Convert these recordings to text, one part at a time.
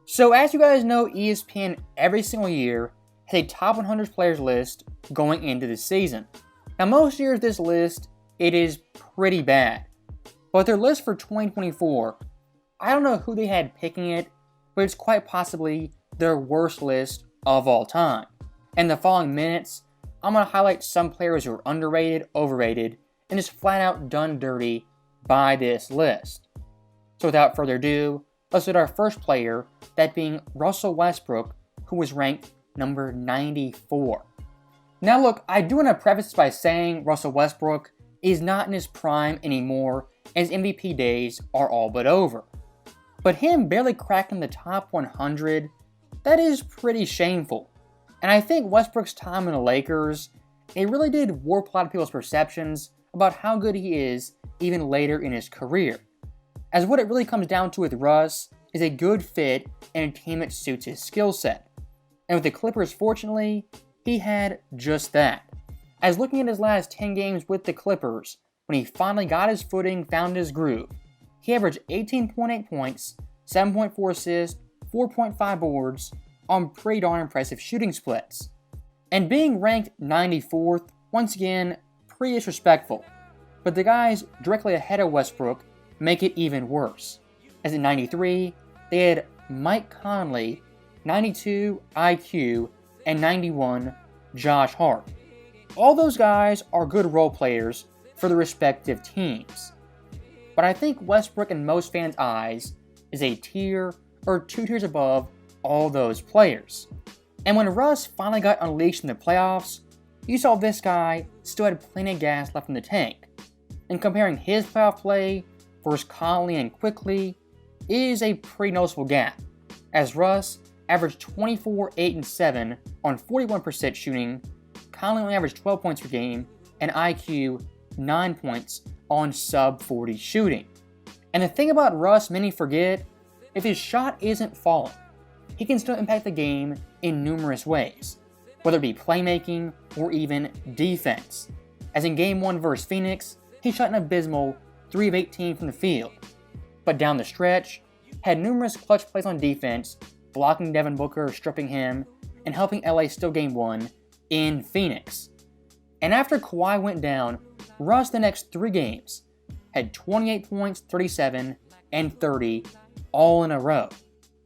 So as you guys know, ESPN every single year has a top 100 players list going into the season. Now most years this list, it is pretty bad. But their list for 2024, I don't know who they had picking it, but it's quite possibly their worst list of all time. In the following minutes, I'm going to highlight some players who are underrated, overrated, and just flat out done dirty by this list. So without further ado, let's look at our first player, that being Russell Westbrook, who was ranked number 94. Now look, I do want to preface this by saying Russell Westbrook is not in his prime anymore, and his MVP days are all but over. But him barely cracking the top 100, that is pretty shameful. And I think Westbrook's time in the Lakers, it really did warp a lot of people's perceptions about how good he is even later in his career. As what it really comes down to with Russ is a good fit and a team that suits his skill set. And with the Clippers, fortunately, he had just that. As looking at his last 10 games with the Clippers, when he finally got his footing, found his groove, he averaged 18.8 points, 7.4 assists, 4.5 boards on pretty darn impressive shooting splits. And being ranked 94th, once again, pretty disrespectful. But the guys directly ahead of Westbrook make it even worse. As at 93, they had Mike Conley, 92 IQ, and 91 Josh Hart. All those guys are good role players for the respective teams. But I think Westbrook in most fans' eyes is a tier or two tiers above all those players. And when Russ finally got unleashed in the playoffs, you saw this guy still had plenty of gas left in the tank. And comparing his playoff play versus Conley and Quickly is a pretty noticeable gap, as Russ averaged 24, 8, and 7 on 41% shooting, Conley only averaged 12 points per game, and IQ 9 points on sub 40 shooting. And the thing about Russ many forget, if his shot isn't falling, he can still impact the game in numerous ways, whether it be playmaking or even defense. As in Game 1 versus Phoenix, he shot an abysmal 3 of 18 from the field, but down the stretch, had numerous clutch plays on defense, blocking Devin Booker, stripping him, and helping LA steal Game 1 in Phoenix. And after Kawhi went down, Russ the next 3 games had 28 points, 37, and 30 all in a row.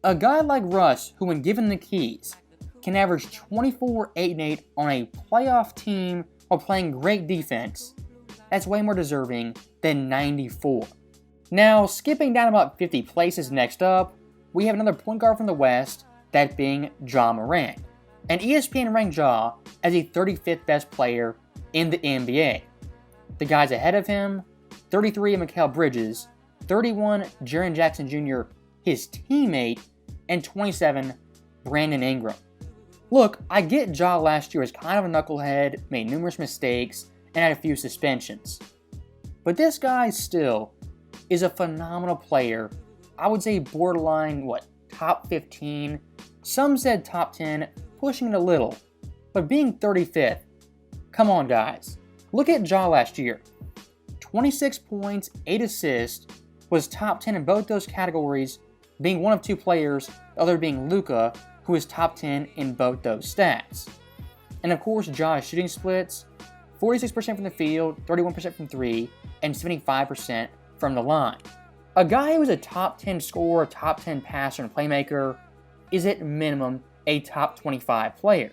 A guy like Russ, who when given the keys, can average 24, 8, and 8 on a playoff team while playing great defense, that's way more deserving than 94. Now, skipping down about 50 places next up, we have another point guard from the West, that being Ja Morant. And ESPN ranked Ja as the 35th best player in the NBA. The guys ahead of him, 33 Mikal Bridges, 31 Jaren Jackson Jr., his teammate, and 27 Brandon Ingram. Look, I get Ja last year was kind of a knucklehead, made numerous mistakes, and had a few suspensions. But this guy still is a phenomenal player. I would say borderline, top 15? Some said top 10, pushing it a little. But being 35th, come on guys. Look at Ja last year. 26 points, 8 assists, was top 10 in both those categories, being one of 2 players, the other being Luka, who is top 10 in both those stats. And of course, Ja's shooting splits, 46% from the field, 31% from 3, and 75% from the line. A guy who is a top 10 scorer, top 10 passer, and playmaker is at minimum a top 25 player.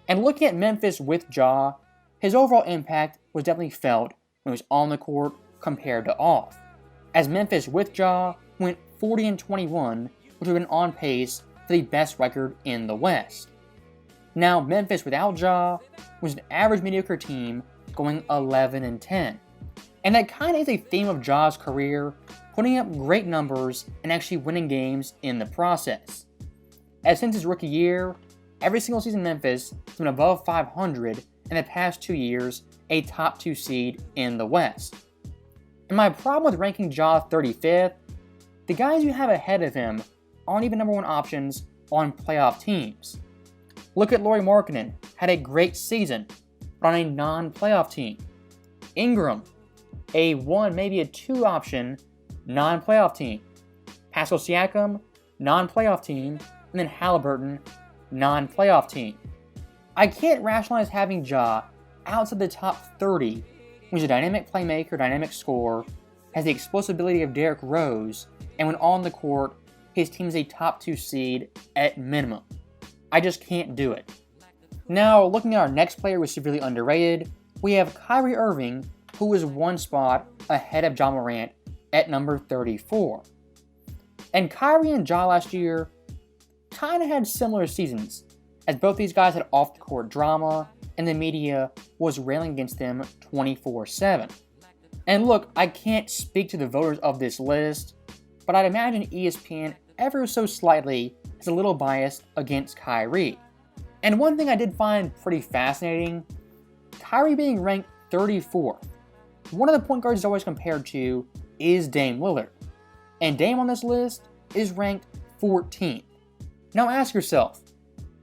And looking at Memphis with Ja, his overall impact was definitely felt when he was on the court compared to off. As Memphis with Ja went 40-21, which would have been on pace for the best record in the West. Now, Memphis without Ja was an average mediocre team going 11-10. And that kind of is a theme of Ja's career, putting up great numbers and actually winning games in the process. As since his rookie year, every single season Memphis has been above 500, and the past 2 years, a top 2 seed in the West. And my problem with ranking Ja 35th, the guys you have ahead of him aren't even number 1 options on playoff teams. Look at Lauri Markkanen, had a great season, but on a non-playoff team. Ingram, a 1, maybe a 2 option, non-playoff team. Pascal Siakam, non-playoff team, and then Halliburton, non-playoff team. I can't rationalize having Ja outside the top 30 when he's a dynamic playmaker, dynamic scorer, has the explosibility of Derrick Rose, and when on the court, his team is a top 2 seed at minimum. I just can't do it. Now, looking at our next player who's severely underrated, we have Kyrie Irving, who is one spot ahead of Ja Morant at number 34. And Kyrie and Ja last year kind of had similar seasons, as both these guys had off-the-court drama, and the media was railing against them 24/7. And look, I can't speak to the voters of this list, but I'd imagine ESPN ever so slightly is a little biased against Kyrie. And one thing I did find pretty fascinating, Kyrie being ranked 34th. One of the point guards he's always compared to is Dame Lillard. And Dame on this list is ranked 14th. Now ask yourself,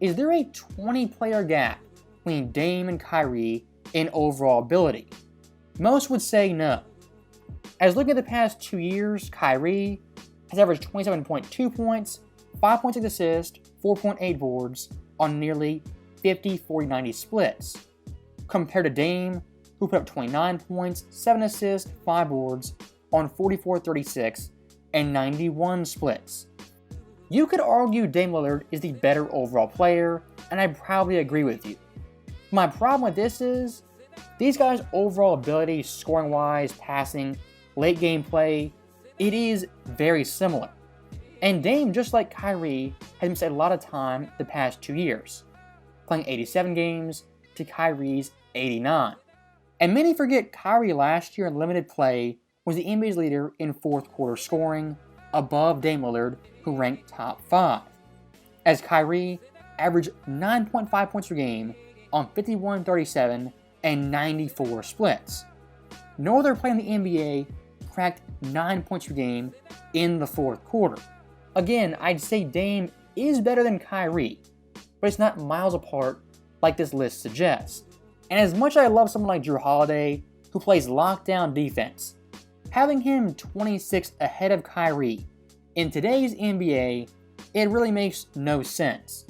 is there a 20-player gap between Dame and Kyrie in overall ability? Most would say no. As looking at the past 2 years, Kyrie has averaged 27.2 points, 5.6 assists, 4.8 boards on nearly 50-40-90 splits, compared to Dame, who put up 29 points, 7 assists, 5 boards on 44-36 and 91 splits. You could argue Dame Lillard is the better overall player, and I probably agree with you. My problem with this is, these guys' overall ability, scoring-wise, passing, late game play, it is very similar. And Dame, just like Kyrie, has missed a lot of time the past 2 years, playing 87 games to Kyrie's 89. And many forget Kyrie last year in limited play was the NBA's leader in fourth quarter scoring, above Dame Lillard, who ranked top 5. As Kyrie averaged 9.5 points per game on 51-37 and 94 splits. No other player in the NBA cracked 9 points per game in the fourth quarter. Again, I'd say Dame is better than Kyrie, but it's not miles apart like this list suggests. And as much as I love someone like Jrue Holiday, who plays lockdown defense, having him 26 ahead of Kyrie in today's NBA, it really makes no sense.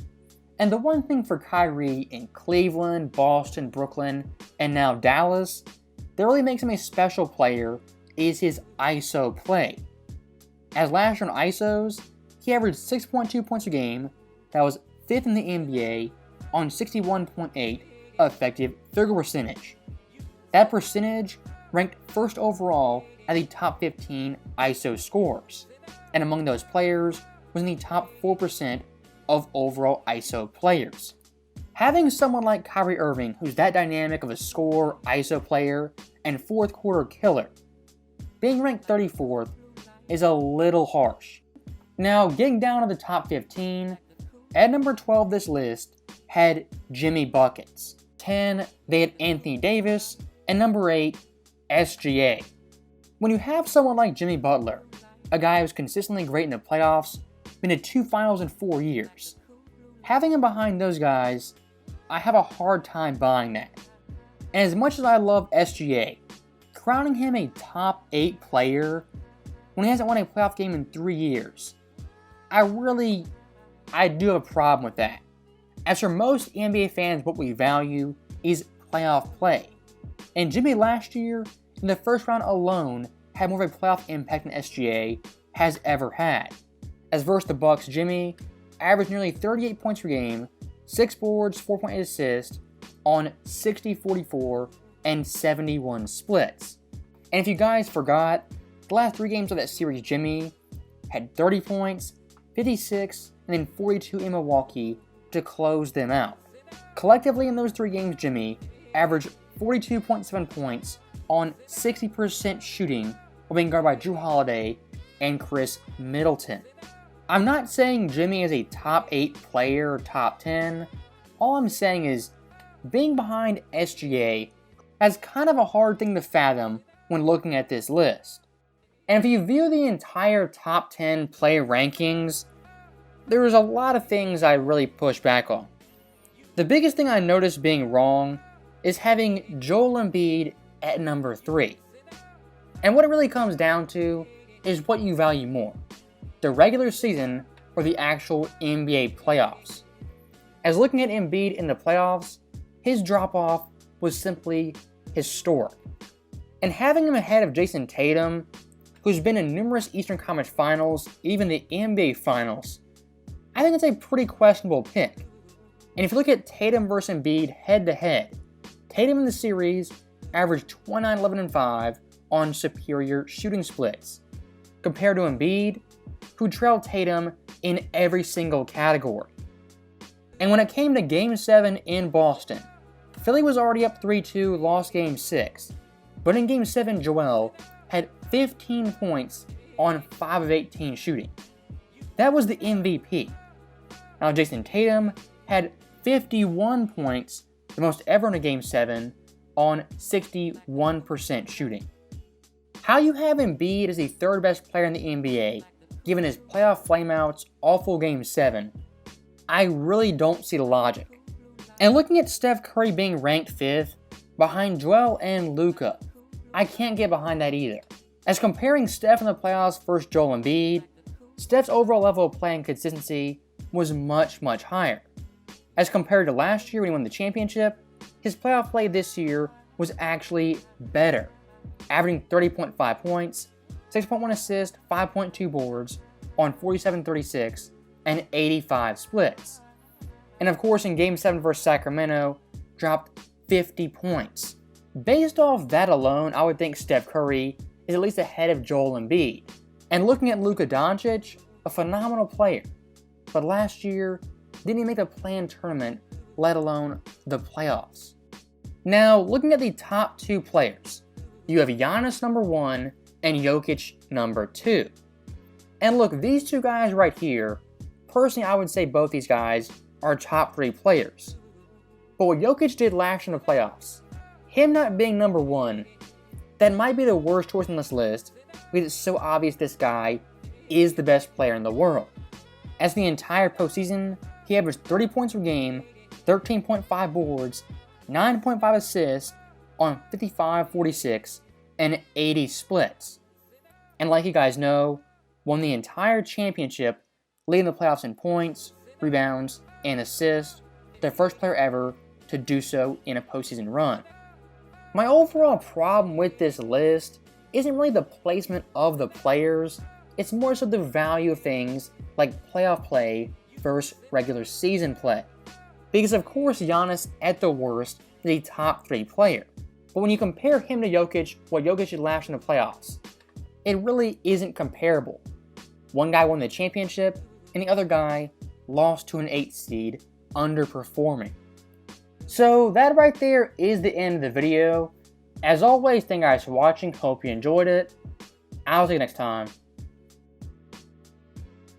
And the one thing for Kyrie in Cleveland, Boston, Brooklyn, and now Dallas that really makes him a special player is his ISO play. As last year on ISOs, he averaged 6.2 points a game, that was 5th in the NBA on 61.8 effective field goal percentage. That percentage ranked first overall at the top 15 ISO scorers, and among those players was in the top 4% of overall ISO players. Having someone like Kyrie Irving, who's that dynamic of a scorer, ISO player, and fourth quarter killer, being ranked 34th is a little harsh. Now, getting down to the top 15, at number 12 this list had Jimmy Buckets. 10, they had Anthony Davis, and number 8, SGA. When you have someone like Jimmy Butler, a guy who's consistently great in the playoffs, been to 2 finals in 4 years, having him behind those guys, I have a hard time buying that. And as much as I love SGA, crowning him a top 8 player when he hasn't won a playoff game in 3 years, I do have a problem with that. As for most NBA fans, what we value is playoff play. And Jimmy last year, in the first round alone, had more of a playoff impact than SGA has ever had. As versus the Bucks, Jimmy averaged nearly 38 points per game, 6 boards, 4.8 assists on 60, 44, and 71 splits. And if you guys forgot, the last 3 games of that series, Jimmy had 30 points, 56, and then 42 in Milwaukee to close them out. Collectively in those 3 games, Jimmy averaged 42.7 points on 60% shooting while being guarded by Jrue Holiday and Chris Middleton. I'm not saying Jimmy is a top 8 player or top 10. All I'm saying is being behind SGA has kind of a hard thing to fathom when looking at this list. And if you view the entire top 10 player rankings, there's a lot of things I really push back on. The biggest thing I noticed being wrong is having Joel Embiid at number 3. And what it really comes down to is what you value more, the regular season or the actual NBA playoffs. As looking at Embiid in the playoffs, his drop-off was simply historic. And having him ahead of Jason Tatum, who's been in numerous Eastern Conference Finals, even the NBA Finals, I think it's a pretty questionable pick. And if you look at Tatum versus Embiid head-to-head, Tatum in the series averaged 29, 11, and 5 on superior shooting splits, compared to Embiid, who trailed Tatum in every single category. And when it came to Game 7 in Boston, Philly was already up 3-2, lost Game 6. But in Game 7, Joel had 15 points on 5 of 18 shooting. That was the MVP. Now Jason Tatum had 51 points, the most ever in a Game 7, on 61% shooting. How you have Embiid as the third best player in the NBA, given his playoff flameouts awful Game 7, I really don't see the logic. And looking at Steph Curry being ranked 5th, behind Joel and Luka, I can't get behind that either. As comparing Steph in the playoffs versus Joel Embiid, Steph's overall level of play and consistency was much, much higher. As compared to last year when he won the championship, his playoff play this year was actually better, averaging 30.5 points, 6.1 assists, 5.2 boards on 47-36 and 85 splits. And of course in Game 7 versus Sacramento, dropped 50 points. Based off that alone, I would think Steph Curry is at least ahead of Joel Embiid. And looking at Luka Doncic, a phenomenal player, but last year didn't even make the play-in tournament, let alone the playoffs. Now, looking at the top 2 players, you have Giannis number 1 and Jokic number 2. And look, these 2 guys right here, personally I would say both these guys are top 3 players. But what Jokic did last year in the playoffs, him not being number 1, that might be the worst choice on this list because it's so obvious this guy is the best player in the world. As the entire postseason, he averaged 30 points per game, 13.5 boards, 9.5 assists on 55, 46, and 80 splits. And like you guys know, won the entire championship, leading the playoffs in points, rebounds, and assists, the first player ever to do so in a postseason run. My overall problem with this list isn't really the placement of the players, it's more so the value of things like playoff play versus regular season play. Because of course Giannis at the worst is a top 3 player, but when you compare him to Jokic, what Jokic did last in the playoffs, it really isn't comparable. One guy won the championship, and the other guy lost to an 8th seed, underperforming. So that right there is the end of the video. As always, thank you guys for watching, hope you enjoyed it. I'll see you next time.